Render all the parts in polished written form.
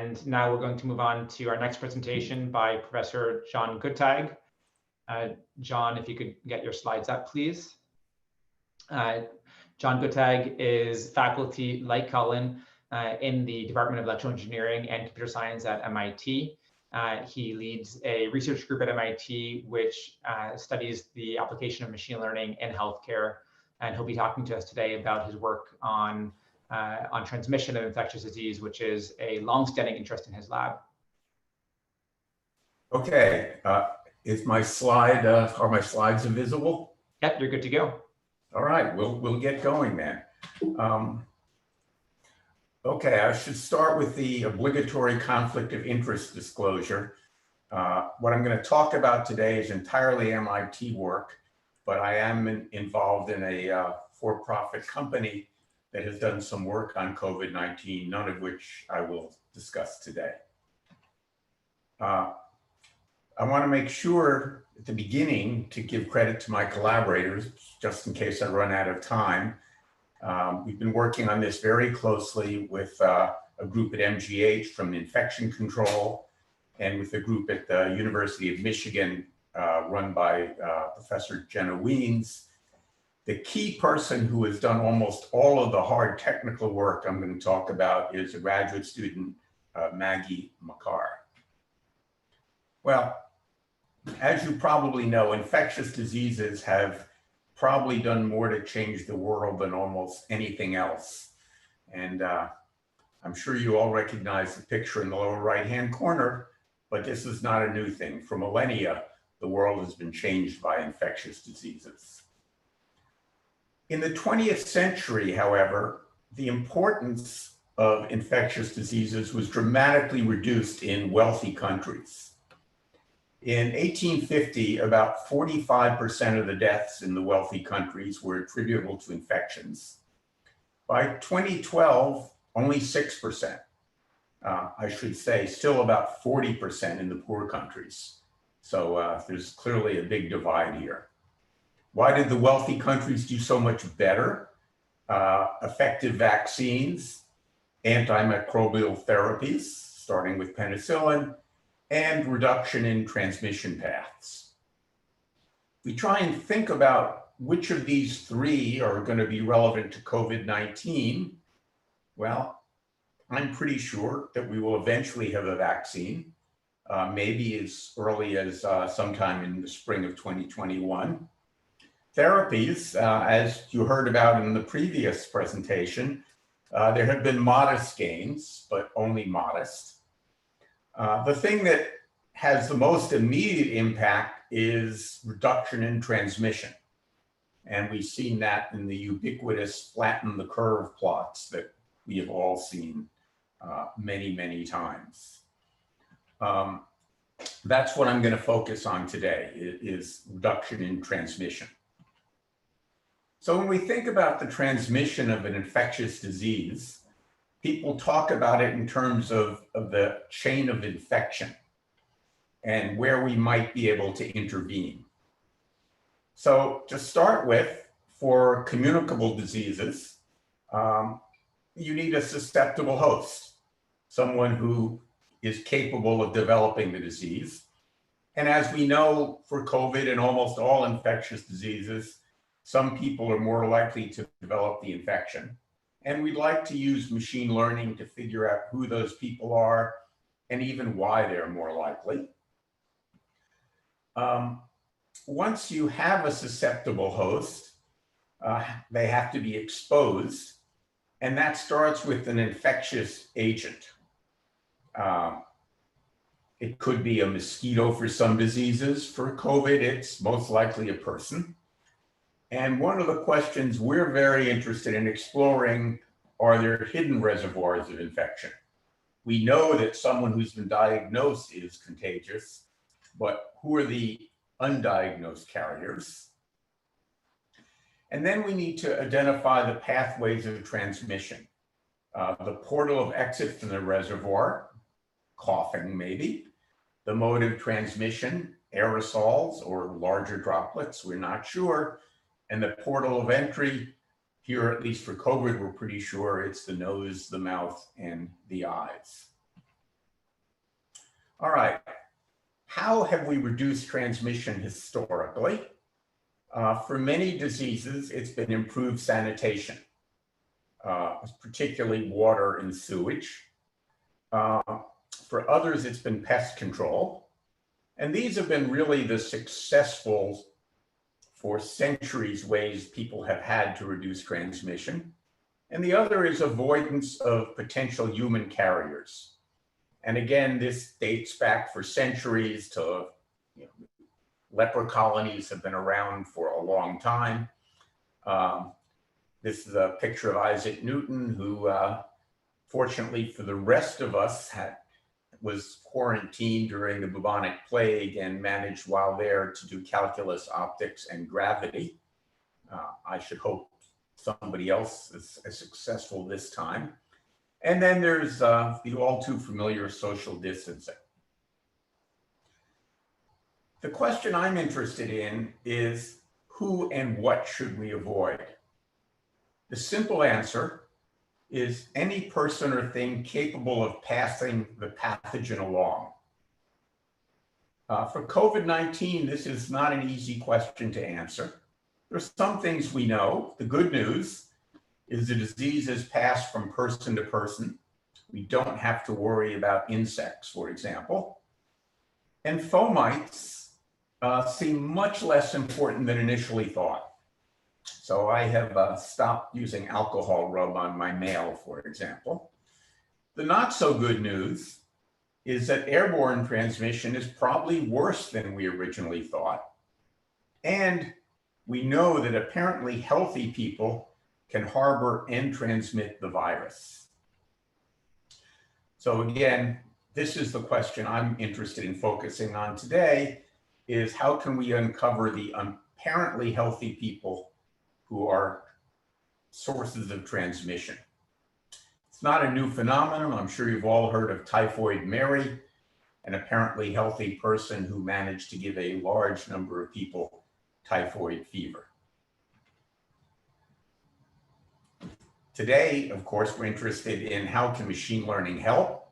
And now we're going to move on to our next presentation by Professor John Guttag. John, if you could get your slides up, please. John Guttag is faculty, like Colin, in the Department of Electrical Engineering and Computer Science at MIT. He leads a research group at MIT which studies the application of machine learning in healthcare, and he'll be talking to us today about his work on transmission of infectious disease, which is a long-standing interest in his lab. Okay, is my slide? Are my slides visible? Yep, you're good to go. All right, we'll get going then. Okay, I should start with the obligatory conflict of interest disclosure. What I'm going to talk about today is entirely MIT work, but I am involved in a for-profit company that has done some work on COVID-19, none of which I will discuss today. I want to make sure at the beginning to give credit to my collaborators, just in case I run out of time. We've been working on this very closely with a group at MGH from infection control and with a group at the University of Michigan run by Professor Jenna Wiens. The key person who has done almost all of the hard technical work I'm going to talk about is a graduate student, Maggie Makar. Well, as you probably know, infectious diseases have probably done more to change the world than almost anything else. And I'm sure you all recognize the picture in the lower right-hand corner, but this is not a new thing. For millennia, the world has been changed by infectious diseases. In the 20th century, however, the importance of infectious diseases was dramatically reduced in wealthy countries. In 1850, about 45% of the deaths in the wealthy countries were attributable to infections. By 2012, only 6%. I should say still about 40% in the poor countries. So there's clearly a big divide here. Why did the wealthy countries do so much better? Effective vaccines, antimicrobial therapies, starting with penicillin, and reduction in transmission paths. We try and think about which of these three are going to be relevant to COVID-19. Well, I'm pretty sure that we will eventually have a vaccine, maybe as early as sometime in the spring of 2021. Therapies, as you heard about in the previous presentation, there have been modest gains, but only modest. The thing that has the most immediate impact is reduction in transmission. And we've seen that in the ubiquitous flatten the curve plots that we have all seen many, many times. That's what I'm going to focus on today, is reduction in transmission. So when we think about the transmission of an infectious disease, people talk about it in terms of the chain of infection and where we might be able to intervene. So to start with, for communicable diseases, you need a susceptible host, someone who is capable of developing the disease. And as we know, for COVID and almost all infectious diseases, some people are more likely to develop the infection. And we'd like to use machine learning to figure out who those people are and even why they're more likely. Once you have a susceptible host, they have to be exposed, and that starts with an infectious agent. It could be a mosquito for some diseases. For COVID, it's most likely a person. And one of the questions we're very interested in exploring are there hidden reservoirs of infection. We know that someone who's been diagnosed is contagious, but who are the undiagnosed carriers? And then we need to identify the pathways of transmission. The portal of exit from the reservoir, coughing maybe, the mode of transmission, aerosols or larger droplets, we're not sure. And the portal of entry, here, at least for COVID, we're pretty sure it's the nose, the mouth, and the eyes. All right. How have we reduced transmission historically? For many diseases, it's been improved sanitation, particularly water and sewage. For others, it's been pest control. And these have been really the successful, for centuries, ways people have had to reduce transmission. And the other is avoidance of potential human carriers. And again, this dates back for centuries to, leper colonies have been around for a long time. This is a picture of Isaac Newton, who fortunately for the rest of us was quarantined during the bubonic plague and managed while there to do calculus, optics, and gravity. I should hope somebody else is as successful this time. And then there's the all too familiar social distancing. The question I'm interested in is who and what should we avoid? The simple answer is any person or thing capable of passing the pathogen along. For COVID-19, this is not an easy question to answer. There's some things we know. The good news is the disease is passed from person to person. We don't have to worry about insects, for example. And fomites seem much less important than initially thought. So I have stopped using alcohol rub on my mail, for example. The not so good news is that airborne transmission is probably worse than we originally thought. And we know that apparently healthy people can harbor and transmit the virus. So again, this is the question I'm interested in focusing on today, is how can we uncover the apparently healthy people who are sources of transmission? It's not a new phenomenon. I'm sure you've all heard of Typhoid Mary, an apparently healthy person who managed to give a large number of people typhoid fever. Today, of course, we're interested in how can machine learning help.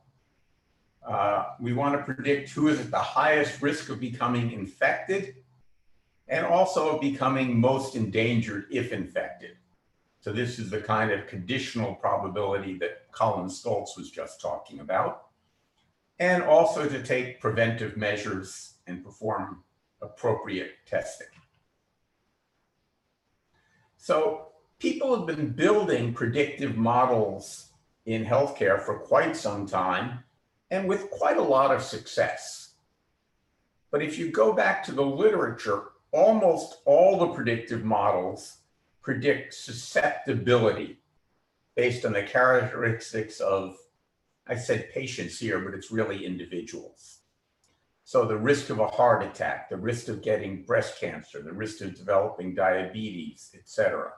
We want to predict who is at the highest risk of becoming infected and also becoming most endangered if infected. So this is the kind of conditional probability that Colin Stoltz was just talking about. And also to take preventive measures and perform appropriate testing. So people have been building predictive models in healthcare for quite some time and with quite a lot of success. But if you go back to the literature, almost all the predictive models predict susceptibility based on the characteristics of, I said patients here, but it's really individuals. So the risk of a heart attack, the risk of getting breast cancer, the risk of developing diabetes, etc.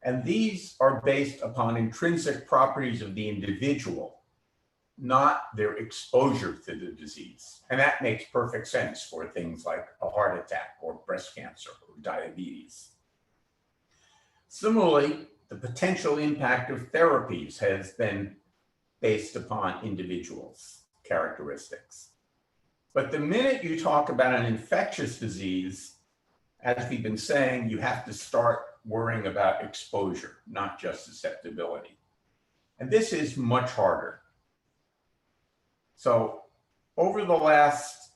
And these are based upon intrinsic properties of the individual, not their exposure to the disease. And that makes perfect sense for things like a heart attack or breast cancer or diabetes. Similarly, the potential impact of therapies has been based upon individuals' characteristics. But the minute you talk about an infectious disease, as we've been saying, you have to start worrying about exposure, not just susceptibility. And this is much harder. So over the last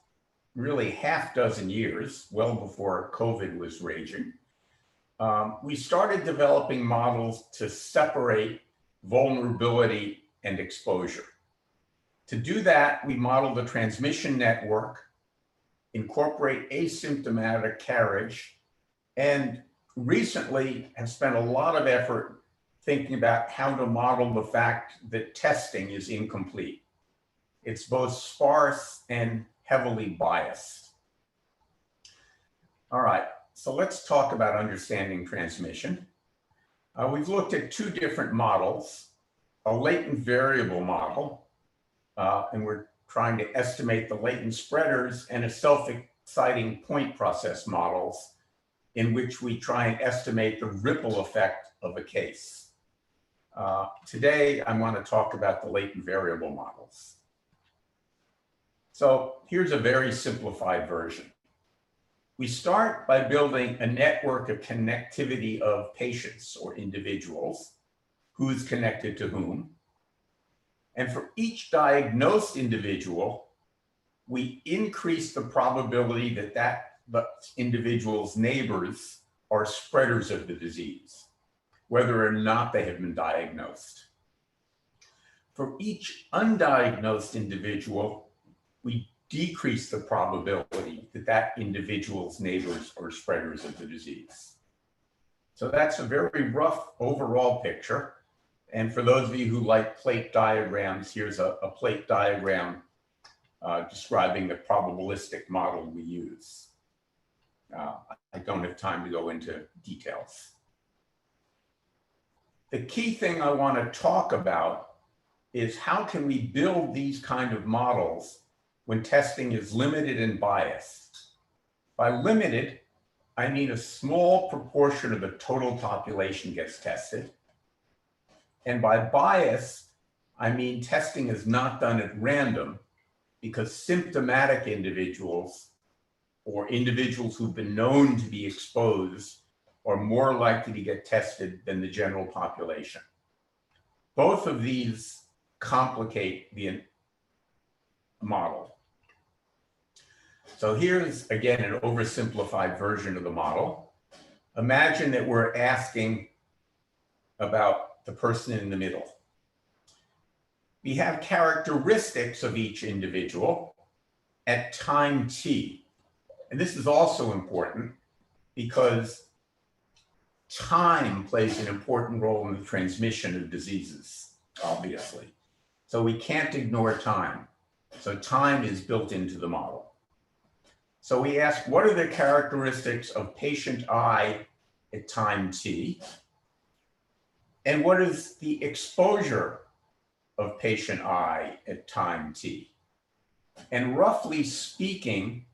really half dozen years, well before COVID was raging, we started developing models to separate vulnerability and exposure. To do that, we modeled a transmission network, incorporate asymptomatic carriage, and recently have spent a lot of effort thinking about how to model the fact that testing is incomplete. It's both sparse and heavily biased. All right, so let's talk about understanding transmission. We've looked at two different models, a latent variable model, and we're trying to estimate the latent spreaders, and a self-exciting point process models in which we try and estimate the ripple effect of a case. Today, I want to talk about the latent variable models. So here's a very simplified version. We start by building a network of connectivity of patients or individuals, who's connected to whom. And for each diagnosed individual, we increase the probability that the individual's neighbors are spreaders of the disease, whether or not they have been diagnosed. For each undiagnosed individual, we decrease the probability that that individual's neighbors are spreaders of the disease. So that's a very rough overall picture. And for those of you who like plate diagrams, here's a plate diagram describing the probabilistic model we use. I don't have time to go into details. The key thing I want to talk about is how can we build these kind of models when testing is limited and biased. By limited, I mean a small proportion of the total population gets tested. And by bias, I mean testing is not done at random because symptomatic individuals or individuals who've been known to be exposed are more likely to get tested than the general population. Both of these complicate the model. So here's, again, an oversimplified version of the model. Imagine that we're asking about the person in the middle. We have characteristics of each individual at time t. And this is also important because time plays an important role in the transmission of diseases, obviously. So we can't ignore time. So time is built into the model. So we ask, what are the characteristics of patient I at time t? And what is the exposure of patient I at time t? And roughly speaking,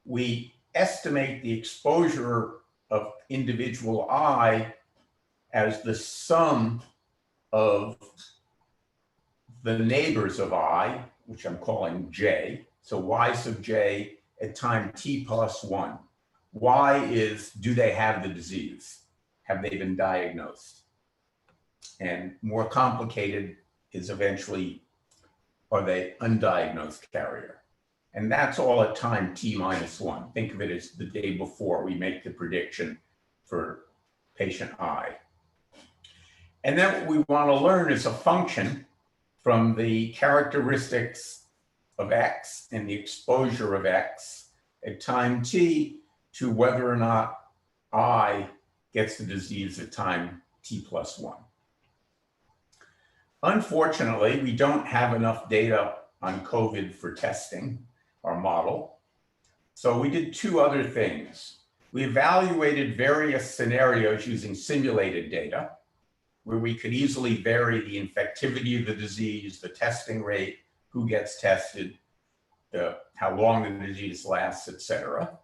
we estimate the exposure of individual I as the sum of the neighbors of I, which I'm calling J. So Y sub J at time t plus 1. Y is, do they have the disease? Have they been diagnosed? And more complicated is eventually, are they undiagnosed carrier? And that's all at time t minus 1. Think of it as the day before we make the prediction for patient I. And then what we want to learn is a function from the characteristics of X and the exposure of X at time t to whether or not I gets the disease at time t plus 1. Unfortunately, we don't have enough data on COVID for testing our model. So we did two other things. We evaluated various scenarios using simulated data, where we could easily vary the infectivity of the disease, the testing rate, who gets tested, how long the disease lasts, et cetera.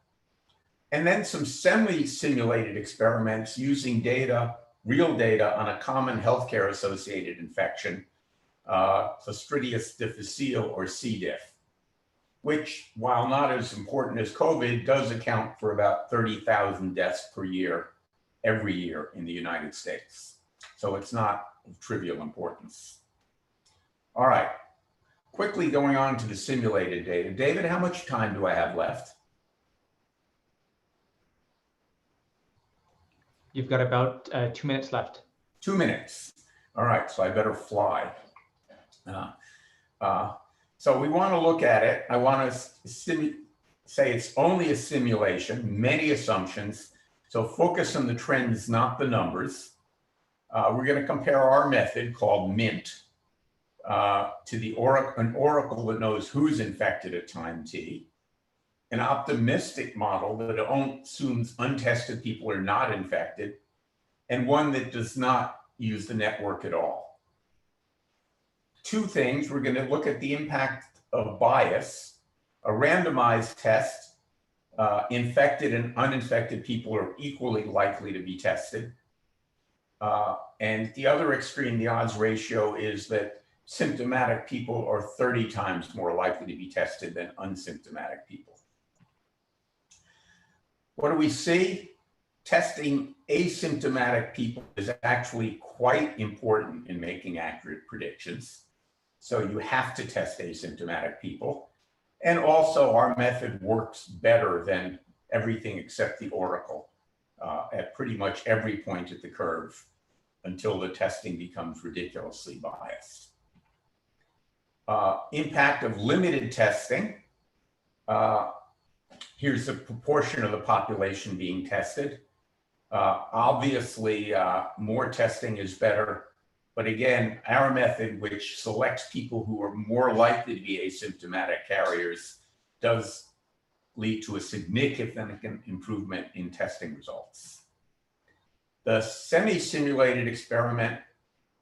And then some semi-simulated experiments using data, real data on a common healthcare associated infection, Clostridium difficile or C. diff, which, while not as important as COVID, does account for about 30,000 deaths per year, every year in the United States. So it's not of trivial importance. All right, quickly going on to the simulated data. David, how much time do I have left? You've got about 2 minutes left. 2 minutes. All right, so I better fly. So we want to look at it. I want to say it's only a simulation, many assumptions. So focus on the trends, not the numbers. We're going to compare our method called MINT to an oracle that knows who's infected at time t, an optimistic model that assumes untested people are not infected, and one that does not use the network at all. Two things, we're going to look at the impact of bias. A randomized test, infected and uninfected people are equally likely to be tested. And the other extreme, the odds ratio, is that symptomatic people are 30 times more likely to be tested than unsymptomatic people. What do we see? Testing asymptomatic people is actually quite important in making accurate predictions. So you have to test asymptomatic people. And also our method works better than everything except the AUROC at pretty much every point at the curve until the testing becomes ridiculously biased. Impact of limited testing. Here's the proportion of the population being tested. Obviously, more testing is better. But again, our method, which selects people who are more likely to be asymptomatic carriers, does lead to a significant improvement in testing results. The semi-simulated experiment,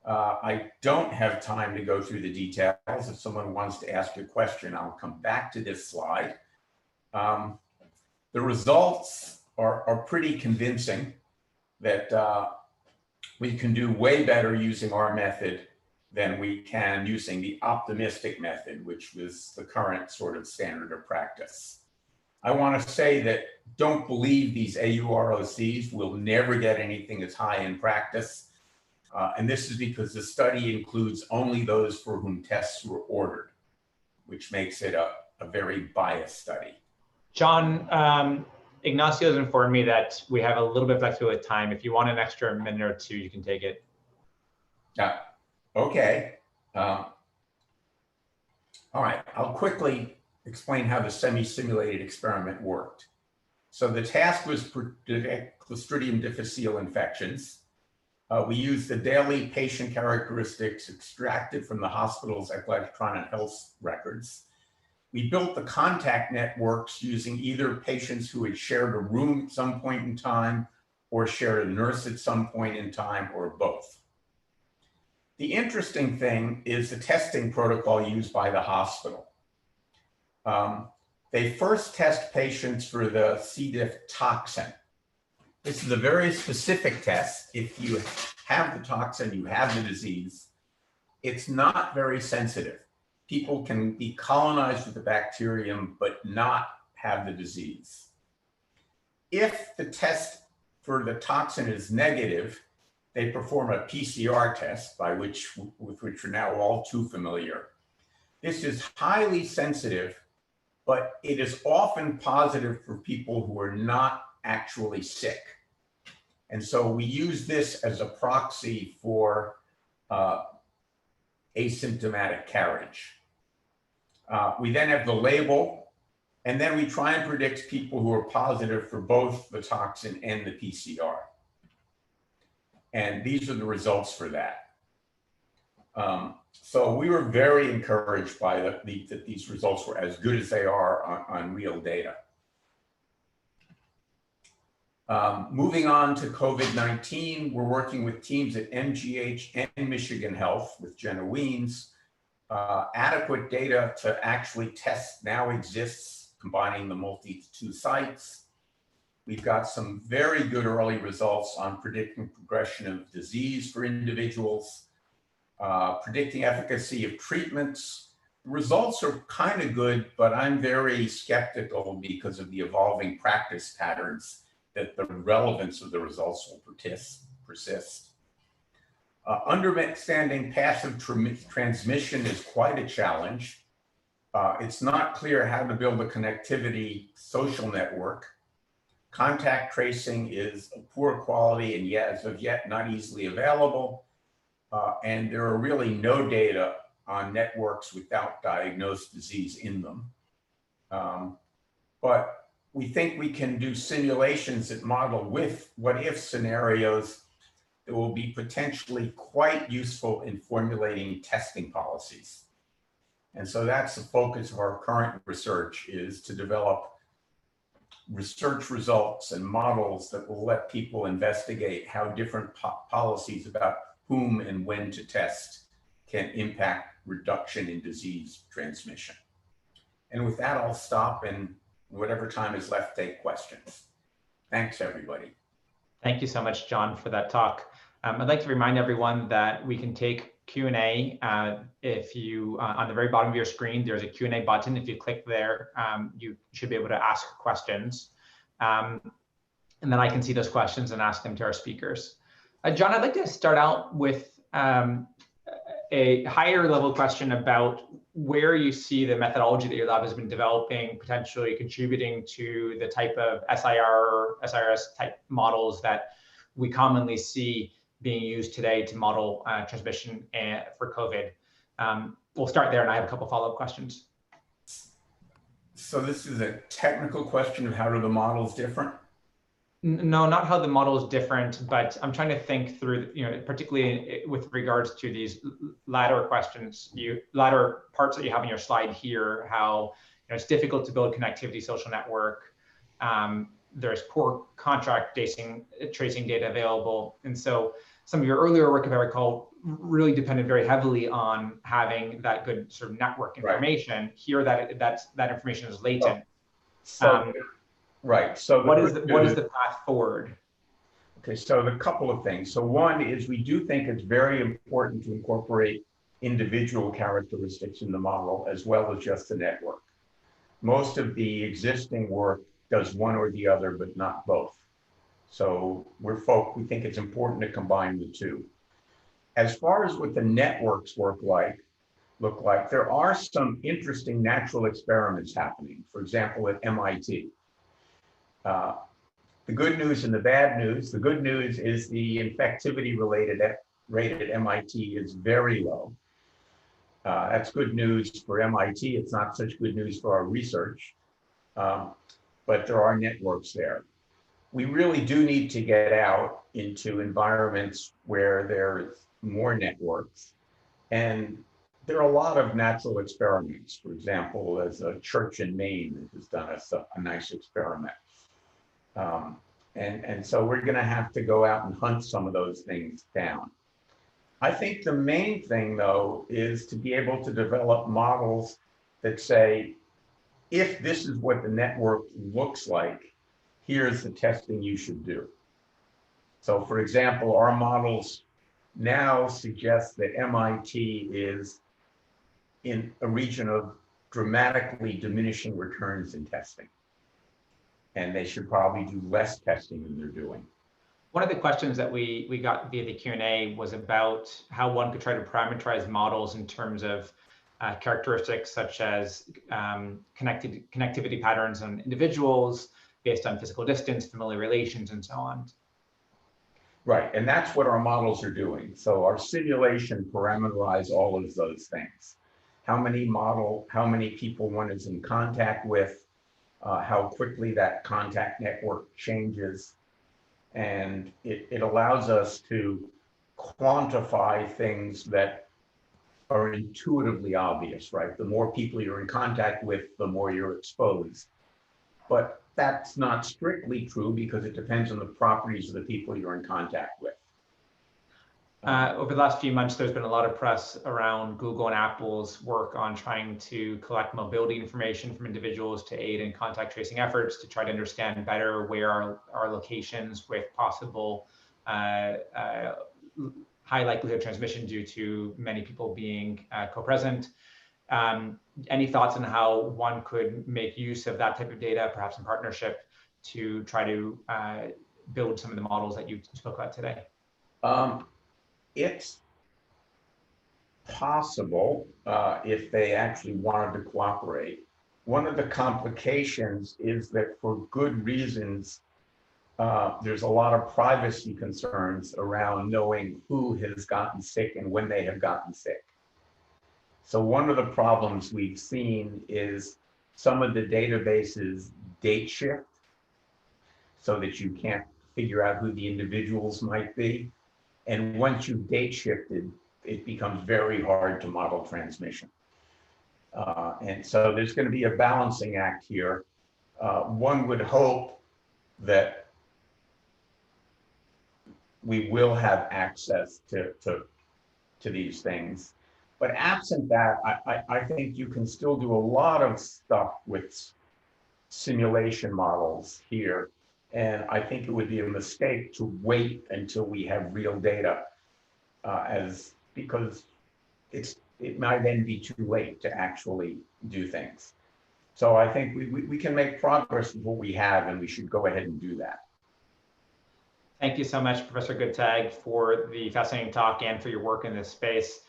I don't have time to go through the details. If someone wants to ask a question, I'll come back to this slide. The results are pretty convincing that we can do way better using our method than we can using the optimistic method, which was the current sort of standard of practice. I want to say that don't believe these AUROCs. We'll never get anything as high in practice. And this is because the study includes only those for whom tests were ordered, which makes it a very biased study. John, Ignacio has informed me that we have a little bit of flexibility with time. If you want an extra minute or two, you can take it. Okay. All right, I'll quickly explain how the semi-simulated experiment worked. So the task was predict Clostridium difficile infections. We used the daily patient characteristics extracted from the hospital's electronic health records. We built the contact networks using either patients who had shared a room at some point in time or shared a nurse at some point in time, or both. The interesting thing is the testing protocol used by the hospital. They first test patients for the C. diff toxin. This is a very specific test. If you have the toxin, you have the disease. It's not very sensitive. People can be colonized with the bacterium, but not have the disease. If the test for the toxin is negative, they perform a PCR test, with which we're now all too familiar. This is highly sensitive, but it is often positive for people who are not actually sick. And so we use this as a proxy for asymptomatic carriage. We then have the label, and then we try and predict people who are positive for both the toxin and the PCR. And these are the results for that. So we were very encouraged by that these results were as good as they are on real data. Moving on to COVID-19, we're working with teams at MGH and Michigan Health with Jenna Weens. Adequate data to actually test now exists, combining the multi-2 sites. We've got some very good early results on predicting progression of disease for individuals, predicting efficacy of treatments. The results are kind of good, but I'm very skeptical because of the evolving practice patterns that the relevance of the results will persist. Understanding passive transmission is quite a challenge. It's not clear how to build a connectivity social network. Contact tracing is of poor quality and yet, as of yet, not easily available. And there are really no data on networks without diagnosed disease in them. But we think we can do simulations that model with what-if scenarios that will be potentially quite useful in formulating testing policies. And so that's the focus of our current research, is to develop research results and models that will let people investigate how different policies about whom and when to test can impact reduction in disease transmission. And with that, I'll stop, and whatever time is left, take questions. Thanks, everybody. Thank you so much, John, for that talk. I'd like to remind everyone that we can take Q&A. If you, on the very bottom of your screen, there's a Q&A button. If you click there, you should be able to ask questions. And then I can see those questions and ask them to our speakers. John, I'd like to start out with a higher level question about where you see the methodology that your lab has been developing potentially contributing to the type of SIR, SIRS type models that we commonly see being used today to model transmission for COVID. We'll start there, and I have a couple follow-up questions. So this is a technical question of how are the models different? No, not how the model is different, but I'm trying to think through, particularly with regards to these latter questions, latter parts that you have in your slide here, how it's difficult to build connectivity social network. There's poor contract tracing data available. And so some of your earlier work, if I recall, really depended very heavily on having that good sort of network information. Right. Here, that information is latent. Right. So what is the path forward? Okay, so a couple of things. So one is we do think it's very important to incorporate individual characteristics in the model as well as just the network. Most of the existing work does one or the other, but not both. So we think it's important to combine the two. As far as what the networks look like, there are some interesting natural experiments happening. For example, at MIT. The good news and the bad news. The good news is the infectivity rate at MIT is very low. That's good news for MIT. It's not such good news for our research, but there are networks there. We really do need to get out into environments where there's more networks. And there are a lot of natural experiments. For example, there's a church in Maine that has done a nice experiment. And so we're going to have to go out and hunt some of those things down. I think the main thing, though, is to be able to develop models that say, if this is what the network looks like, here's the testing you should do. So, for example, our models now suggest that MIT is in a region of dramatically diminishing returns in testing. And they should probably do less testing than they're doing. One of the questions that we got via the Q&A was about how one could try to parameterize models in terms of characteristics such as connectivity patterns on individuals based on physical distance, familiar relations, and so on. Right, and that's what our models are doing. So our simulation parameterize all of those things. How many people one is in contact with, how quickly that contact network changes. And it allows us to quantify things that are intuitively obvious, right? The more people you're in contact with, the more you're exposed. But that's not strictly true because it depends on the properties of the people you're in contact with. Over the last few months, there's been a lot of press around Google and Apple's work on trying to collect mobility information from individuals to aid in contact tracing efforts to try to understand better where our locations with possible high likelihood of transmission due to many people being co-present. Any thoughts on how one could make use of that type of data, perhaps in partnership, to try to build some of the models that you spoke about today? It's possible if they actually wanted to cooperate. One of the complications is that for good reasons, there's a lot of privacy concerns around knowing who has gotten sick and when they have gotten sick. So one of the problems we've seen is some of the databases date shift so that you can't figure out who the individuals might be. And once you've date shifted, it becomes very hard to model transmission. And so there's going to be a balancing act here. One would hope that we will have access to these things. But absent that, I think you can still do a lot of stuff with simulation models here. And I think it would be a mistake to wait until we have real data, because it might then be too late to actually do things. So I think we can make progress with what we have, and we should go ahead and do that. Thank you so much, Professor Guttag, for the fascinating talk and for your work in this space.